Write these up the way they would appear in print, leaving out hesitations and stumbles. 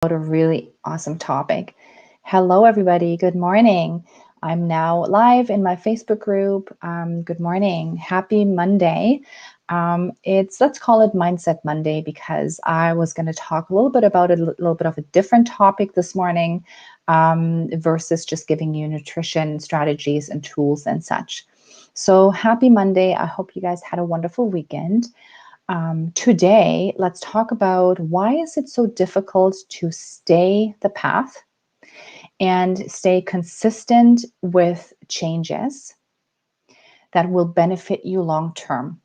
about a really awesome topic. Hello, everybody. Good morning. I'm now live in my Facebook group. Good morning. Happy Monday. Let's call it Mindset Monday because I was going to talk a little bit about a little bit of a different topic this morning versus just giving you nutrition strategies and tools and such. So happy Monday. I hope you guys had a wonderful weekend. Today, let's talk about why is it so difficult to stay the path and stay consistent with changes that will benefit you long term.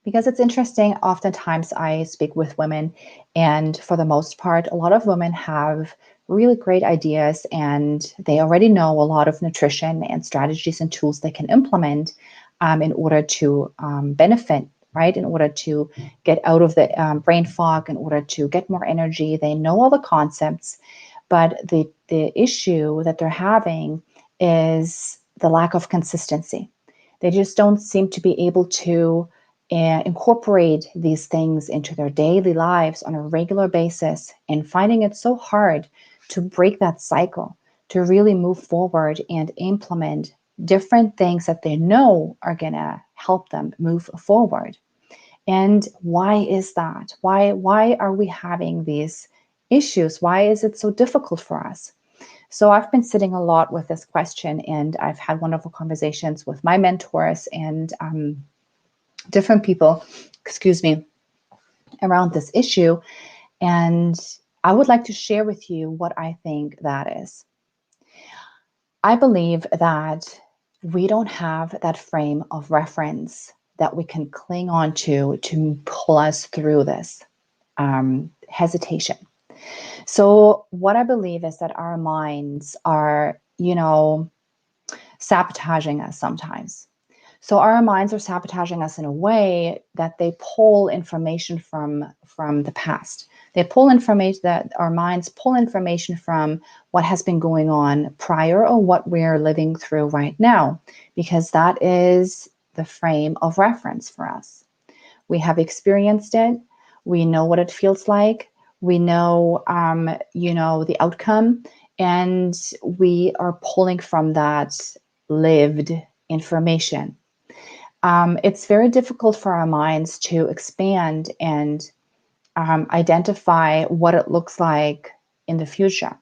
Because it's interesting, oftentimes I speak with women, and for the most part, a lot of women have really great ideas and they already know a lot of nutrition and strategies and tools they can implement in order to benefit, right? In order to get out of the brain fog, in order to get more energy. They know all the concepts, but the issue that they're having is the lack of consistency. They just don't seem to be able to incorporate these things into their daily lives on a regular basis, and finding it so hard to break that cycle, to really move forward and implement different things that they know are going to help them move forward. And why is that? Why are we having these issues? Why is it so difficult for us? So I've been sitting a lot with this question, and I've had wonderful conversations with my mentors and different people, around this issue. And I would like to share with you what I think that is. I believe that we don't have that frame of reference that we can cling on to pull us through this hesitation. So what I believe is that our minds are, sabotaging us sometimes. So our minds are sabotaging us in a way that they pull information from the past. They pull information, that our minds pull information from what has been going on prior or what we're living through right now, because that is the frame of reference for us. We have experienced it. We know what it feels like. We know, the outcome, and we are pulling from that lived information. It's very difficult for our minds to expand and identify what it looks like in the future.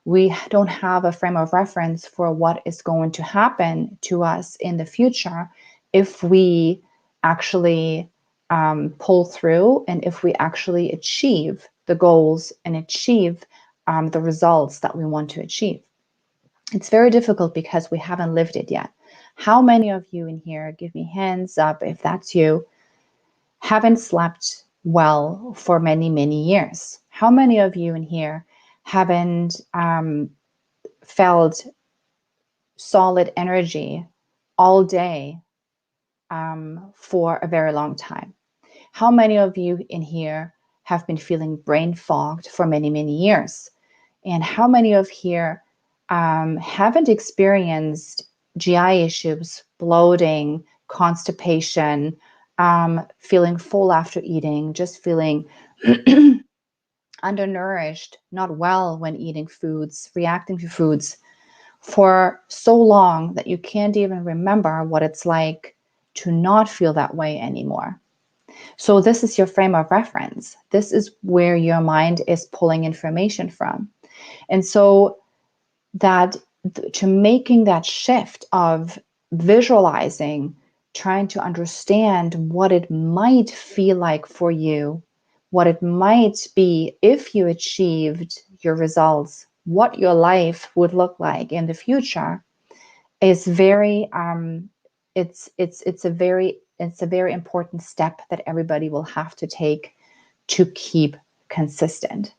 We don't have a frame of reference for what is going to happen to us in the future if we actually pull through, and if we actually achieve the goals and achieve the results that we want to achieve. It's very difficult because we haven't lived it yet. How many of you in here, give me hands up if that's you, haven't slept well for many, many years? How many of you in here haven't felt solid energy all day for a very long time? How many of you in here have been feeling brain fogged for many, many years? And how many of here haven't experienced GI issues, bloating, constipation, feeling full after eating, just feeling undernourished, not well when eating foods, reacting to foods for so long that you can't even remember what it's like to not feel that way anymore? So this is your frame of reference. This is where your mind is pulling information from. And so that to making that shift of visualizing, trying to understand what it might feel like for you, what it might be if you achieved your results, what your life would look like in the future, is very it's a very important step that everybody will have to take to keep consistent,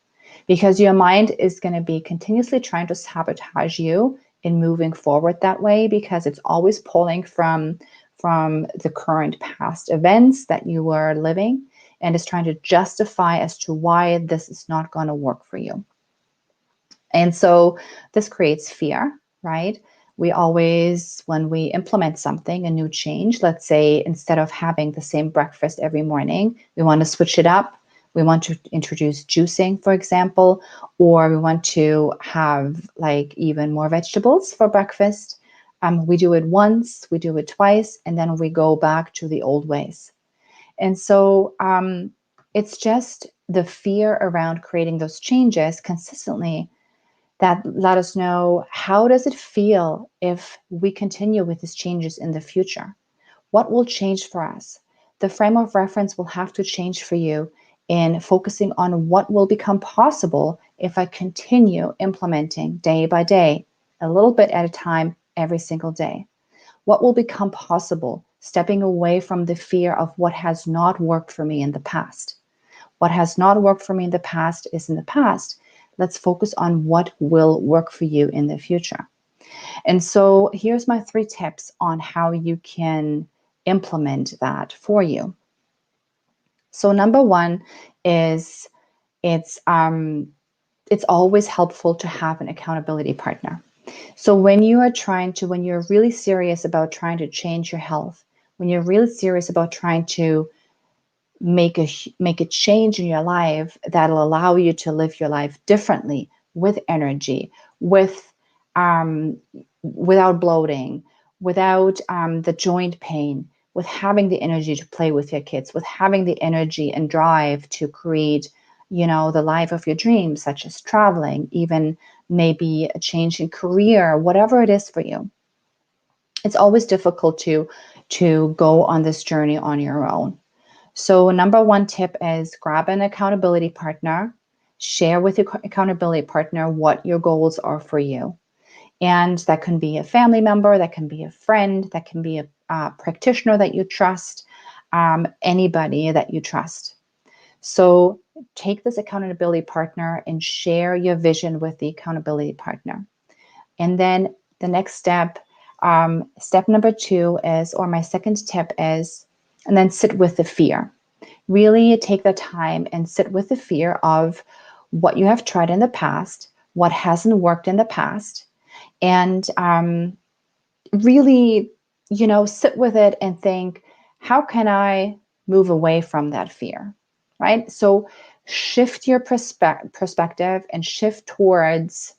because your mind is going to be continuously trying to sabotage you in moving forward that way, because it's always pulling from the current past events that you were living, and is trying to justify as to why this is not going to work for you. And so this creates fear, right? We always, when we implement something, a new change, let's say instead of having the same breakfast every morning, we want to switch it up. We want to introduce juicing, for example, or we want to have like even more vegetables for breakfast. We do it once, we do it twice, and then we go back to the old ways. And so it's just the fear around creating those changes consistently that let us know, how does it feel if we continue with these changes in the future? What will change for us? The frame of reference will have to change for you in focusing on what will become possible if I continue implementing day by day, a little bit at a time, every single day. What will become possible, stepping away from the fear of what has not worked for me in the past. What has not worked for me in the past is in the past. Let's focus on what will work for you in the future. And so here's my 3 tips on how you can implement that for you. So number 1 is it's always helpful to have an accountability partner. So when you're really serious about trying to change your health, when you're really serious about trying to make a change in your life that'll allow you to live your life differently, with energy, with without bloating, without the joint pain, with having the energy to play with your kids, with having the energy and drive to create, the life of your dreams, such as traveling, even maybe a change in career, whatever it is for you. It's always difficult to go on this journey on your own. So number 1 tip is grab an accountability partner, share with your accountability partner what your goals are for you. And that can be a family member, that can be a friend, that can be a practitioner that you trust, anybody that you trust. So take this accountability partner and share your vision with the accountability partner. And then the next step, step number 2 is, or my second tip is, and then sit with the fear. Really take the time and sit with the fear of what you have tried in the past, what hasn't worked in the past, and really, sit with it and think, how can I move away from that fear, right? So shift your perspective and shift towards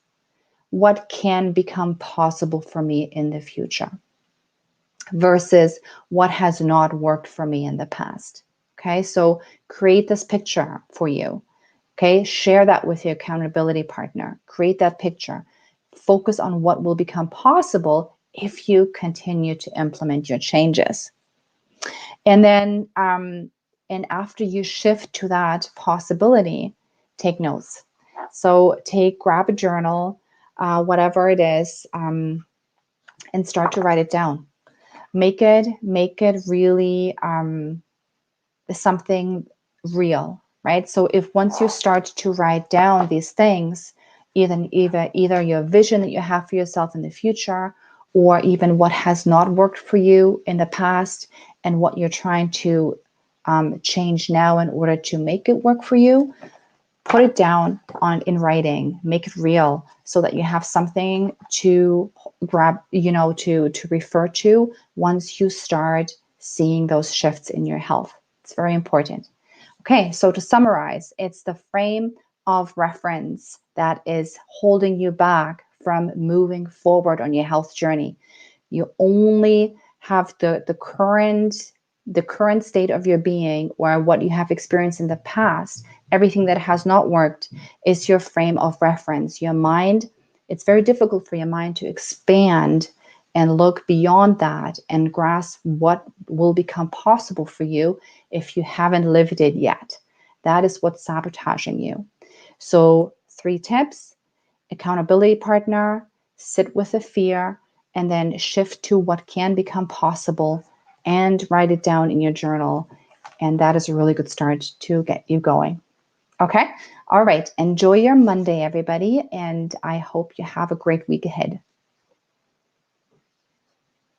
what can become possible for me in the future versus what has not worked for me in the past. Okay, so create this picture for you. Okay, share that with your accountability partner. Create that picture. Focus on what will become possible if you continue to implement your changes. And then, and after you shift to that possibility, take notes. So grab a journal, whatever it is, and start to write it down. Make it really something real, right? So if once you start to write down these things, either your vision that you have for yourself in the future, or even what has not worked for you in the past and what you're trying to change now in order to make it work for you, put it down in writing, make it real so that you have something to grab, to refer to once you start seeing those shifts in your health. It's very important. Okay, so to summarize, it's the frame of reference that is holding you back from moving forward on your health journey. You only have the current state of your being, or what you have experienced in the past. Everything that has not worked is your frame of reference. Your mind, it's very difficult for your mind to expand and look beyond that and grasp what will become possible for you if you haven't lived it yet. That is what's sabotaging you. So 3 tips: accountability partner, sit with the fear, and then shift to what can become possible and write it down in your journal. And that is a really good start to get you going. Okay. All right. Enjoy your Monday, everybody. And I hope you have a great week ahead.